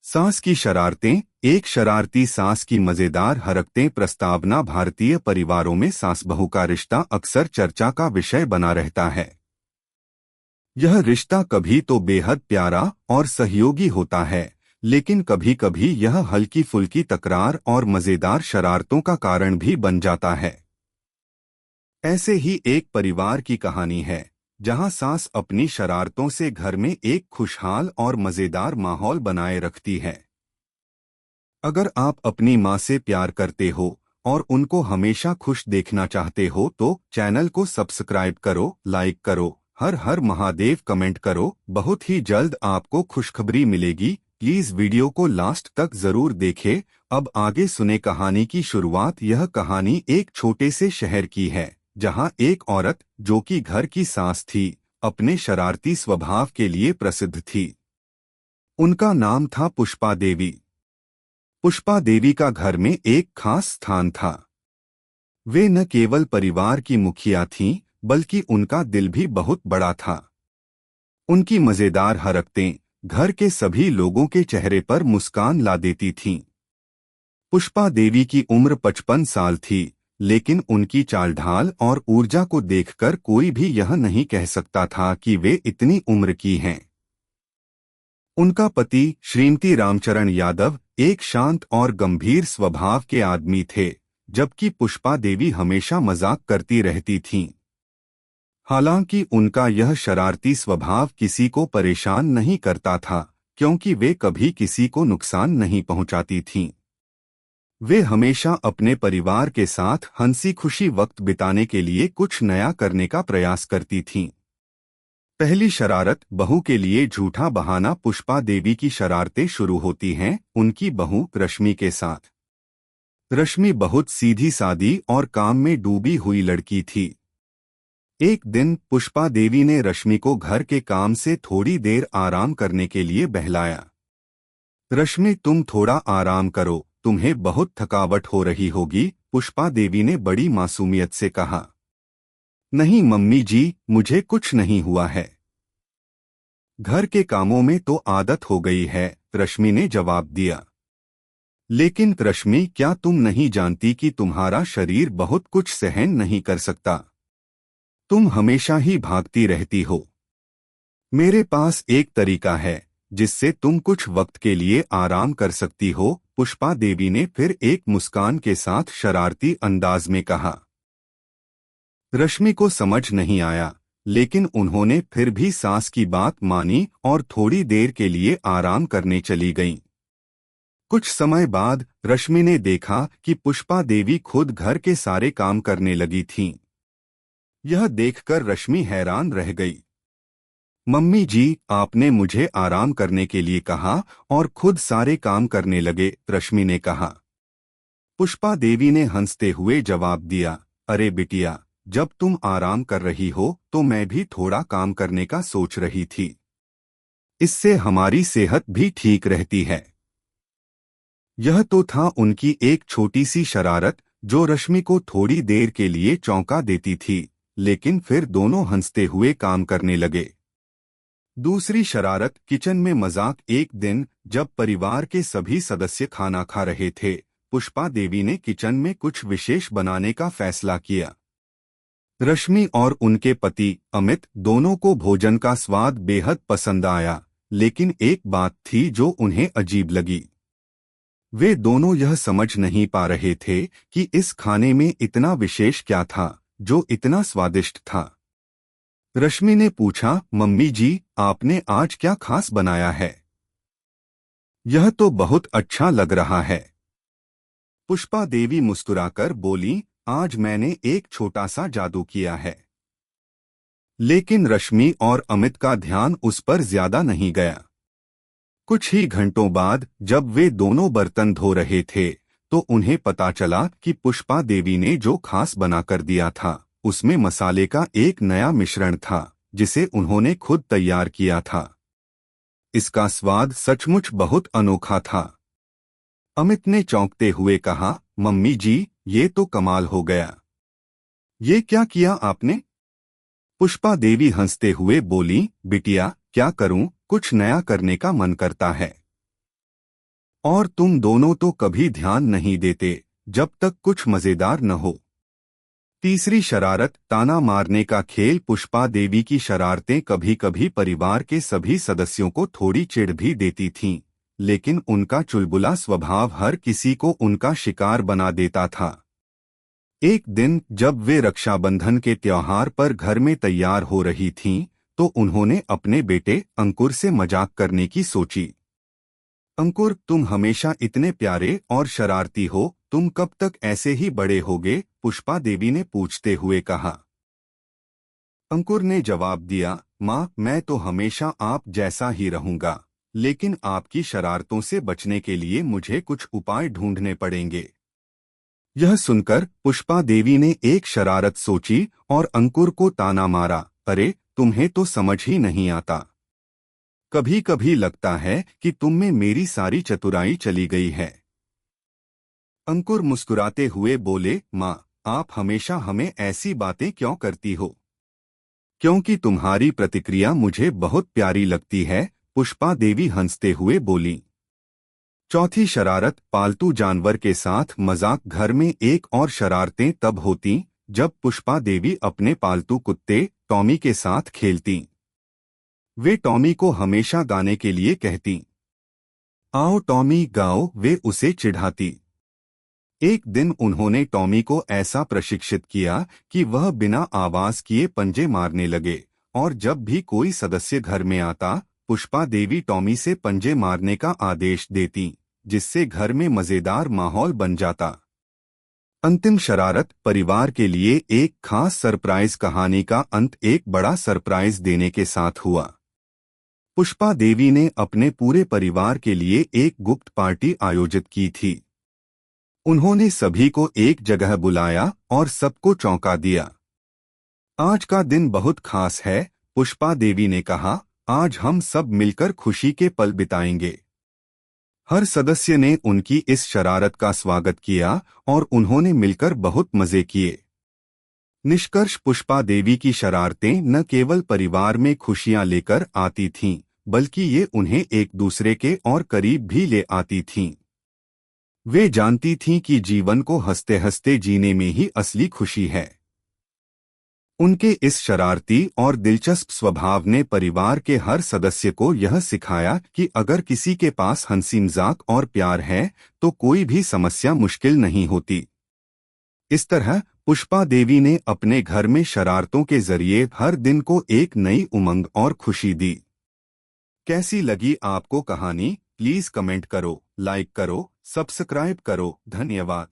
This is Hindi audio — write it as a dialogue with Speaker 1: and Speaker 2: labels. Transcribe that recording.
Speaker 1: सास की शरारतें। एक शरारती सास की मजेदार हरकतें प्रस्तावना। भारतीय परिवारों में सास बहू का रिश्ता अक्सर चर्चा का विषय बना रहता है। यह रिश्ता कभी तो बेहद प्यारा और सहयोगी होता है, लेकिन कभी कभी यह हल्की फुल्की तकरार और मजेदार शरारतों का कारण भी बन जाता है। ऐसे ही एक परिवार की कहानी है, जहां सास अपनी शरारतों से घर में एक खुशहाल और मजेदार माहौल बनाए रखती है। अगर आप अपनी माँ से प्यार करते हो और उनको हमेशा खुश देखना चाहते हो तो चैनल को सब्सक्राइब करो, लाइक करो, हर हर महादेव कमेंट करो। बहुत ही जल्द आपको खुशखबरी मिलेगी। प्लीज वीडियो को लास्ट तक जरूर देखें। अब आगे सुने कहानी की शुरुआत। यह कहानी एक छोटे से शहर की है, जहां एक औरत, जो कि घर की सास थी, अपने शरारती स्वभाव के लिए प्रसिद्ध थी। उनका नाम था पुष्पा देवी। पुष्पा देवी का घर में एक खास स्थान था। वे न केवल परिवार की मुखिया थीं, बल्कि उनका दिल भी बहुत बड़ा था। उनकी मजेदार हरकतें घर के सभी लोगों के चेहरे पर मुस्कान ला देती थीं। पुष्पा देवी की उम्र 55 साल थी, लेकिन उनकी चाल ढाल और ऊर्जा को देखकर कोई भी यह नहीं कह सकता था कि वे इतनी उम्र की हैं। उनका पति श्रीमती रामचरण यादव एक शांत और गंभीर स्वभाव के आदमी थे, जबकि पुष्पा देवी हमेशा मजाक करती रहती थीं। हालांकि उनका यह शरारती स्वभाव किसी को परेशान नहीं करता था, क्योंकि वे कभी किसी को नुकसान नहीं पहुंचाती थीं। वे हमेशा अपने परिवार के साथ हंसी खुशी वक्त बिताने के लिए कुछ नया करने का प्रयास करती थीं। पहली शरारत, बहू के लिए झूठा बहाना। पुष्पा देवी की शरारतें शुरू होती हैं उनकी बहू रश्मि के साथ। रश्मि बहुत सीधी सादी और काम में डूबी हुई लड़की थी। एक दिन पुष्पा देवी ने रश्मि को घर के काम से थोड़ी देर आराम करने के लिए बहलाया। रश्मि, तुम थोड़ा आराम करो, तुम्हें बहुत थकावट हो रही होगी, पुष्पा देवी ने बड़ी मासूमियत से कहा। नहीं मम्मी जी, मुझे कुछ नहीं हुआ है। घर के कामों में तो आदत हो गई है, रश्मि ने जवाब दिया। लेकिन रश्मि, क्या तुम नहीं जानती कि तुम्हारा शरीर बहुत कुछ सहन नहीं कर सकता? तुम हमेशा ही भागती रहती हो। मेरे पास एक तरीका है जिससे तुम कुछ वक्त के लिए आराम कर सकती हो, पुष्पा देवी ने फिर एक मुस्कान के साथ शरारती अंदाज में कहा। रश्मि को समझ नहीं आया, लेकिन उन्होंने फिर भी सास की बात मानी और थोड़ी देर के लिए आराम करने चली गईं। कुछ समय बाद रश्मि ने देखा कि पुष्पा देवी खुद घर के सारे काम करने लगी थीं। यह देखकर रश्मि हैरान रह गई। मम्मी जी, आपने मुझे आराम करने के लिए कहा और खुद सारे काम करने लगे, रश्मि ने कहा। पुष्पा देवी ने हंसते हुए जवाब दिया, अरे बिटिया, जब तुम आराम कर रही हो तो मैं भी थोड़ा काम करने का सोच रही थी। इससे हमारी सेहत भी ठीक रहती है। यह तो था उनकी एक छोटी सी शरारत, जो रश्मि को थोड़ी देर के लिए चौंका देती थी, लेकिन फिर दोनों हंसते हुए काम करने लगे। दूसरी शरारत, किचन में मजाक। एक दिन जब परिवार के सभी सदस्य खाना खा रहे थे, पुष्पा देवी ने किचन में कुछ विशेष बनाने का फैसला किया। रश्मि और उनके पति अमित दोनों को भोजन का स्वाद बेहद पसंद आया, लेकिन एक बात थी जो उन्हें अजीब लगी। वे दोनों यह समझ नहीं पा रहे थे कि इस खाने में इतना विशेष क्या था जो इतना स्वादिष्ट था। रश्मि ने पूछा, मम्मी जी, आपने आज क्या खास बनाया है? यह तो बहुत अच्छा लग रहा है। पुष्पा देवी मुस्कुराकर बोली, आज मैंने एक छोटा सा जादू किया है। लेकिन रश्मि और अमित का ध्यान उस पर ज्यादा नहीं गया। कुछ ही घंटों बाद जब वे दोनों बर्तन धो रहे थे, तो उन्हें पता चला कि पुष्पा देवी ने जो खास बनाकर दिया था, उसमें मसाले का एक नया मिश्रण था, जिसे उन्होंने खुद तैयार किया था। इसका स्वाद सचमुच बहुत अनोखा था। अमित ने चौंकते हुए कहा, मम्मी जी, ये तो कमाल हो गया। ये क्या किया आपने? पुष्पा देवी हंसते हुए बोली, बिटिया, क्या करूं, कुछ नया करने का मन करता है। और तुम दोनों तो कभी ध्यान नहीं देते जब तक कुछ मजेदार न हो। तीसरी शरारत, ताना मारने का खेल। पुष्पा देवी की शरारतें कभी कभी परिवार के सभी सदस्यों को थोड़ी चिढ़ भी देती थीं, लेकिन उनका चुलबुला स्वभाव हर किसी को उनका शिकार बना देता था। एक दिन जब वे रक्षाबंधन के त्योहार पर घर में तैयार हो रही थीं, तो उन्होंने अपने बेटे अंकुर से मजाक करने की सोची। अंकुर, तुम हमेशा इतने प्यारे और शरारती हो, तुम कब तक ऐसे ही बड़े होगे? पुष्पा देवी ने पूछते हुए कहा। अंकुर ने जवाब दिया, माँ, मैं तो हमेशा आप जैसा ही रहूंगा, लेकिन आपकी शरारतों से बचने के लिए मुझे कुछ उपाय ढूंढने पड़ेंगे। यह सुनकर पुष्पा देवी ने एक शरारत सोची और अंकुर को ताना मारा, अरे, तुम्हें तो समझ ही नहीं आता। कभी कभी लगता है कि तुम में मेरी सारी चतुराई चली गई है। अंकुर मुस्कुराते हुए बोले, माँ, आप हमेशा हमें ऐसी बातें क्यों करती हो? क्योंकि तुम्हारी प्रतिक्रिया मुझे बहुत प्यारी लगती है, पुष्पा देवी हंसते हुए बोली। चौथी शरारत, पालतू जानवर के साथ मजाक। घर में एक और शरारतें तब होती जब पुष्पा देवी अपने पालतू कुत्ते टॉमी के साथ खेलती। वे टॉमी को हमेशा गाने के लिए कहती, आओ टॉमी गाओ, वे उसे चिढ़ाती। एक दिन उन्होंने टॉमी को ऐसा प्रशिक्षित किया कि वह बिना आवाज किए पंजे मारने लगे, और जब भी कोई सदस्य घर में आता, पुष्पा देवी टॉमी से पंजे मारने का आदेश देती, जिससे घर में मजेदार माहौल बन जाता। अंतिम शरारत, परिवार के लिए एक खास सरप्राइज। कहानी का अंत एक बड़ा सरप्राइज देने के साथ हुआ। पुष्पा देवी ने अपने पूरे परिवार के लिए एक गुप्त पार्टी आयोजित की थी। उन्होंने सभी को एक जगह बुलाया और सबको चौंका दिया। आज का दिन बहुत खास है, पुष्पा देवी ने कहा, आज हम सब मिलकर खुशी के पल बिताएंगे। हर सदस्य ने उनकी इस शरारत का स्वागत किया और उन्होंने मिलकर बहुत मजे किए। निष्कर्ष, पुष्पा देवी की शरारतें न केवल परिवार में खुशियां लेकर आती थीं, बल्कि ये उन्हें एक दूसरे के और करीब भी ले आती थीं। वे जानती थीं कि जीवन को हंसते हंसते जीने में ही असली खुशी है। उनके इस शरारती और दिलचस्प स्वभाव ने परिवार के हर सदस्य को यह सिखाया कि अगर किसी के पास हंसी मजाक और प्यार है, तो कोई भी समस्या मुश्किल नहीं होती। इस तरह पुष्पा देवी ने अपने घर में शरारतों के जरिए हर दिन को एक नई उमंग और खुशी दी। कैसी लगी आपको कहानी? प्लीज कमेंट करो, लाइक करो, सब्सक्राइब करो। धन्यवाद।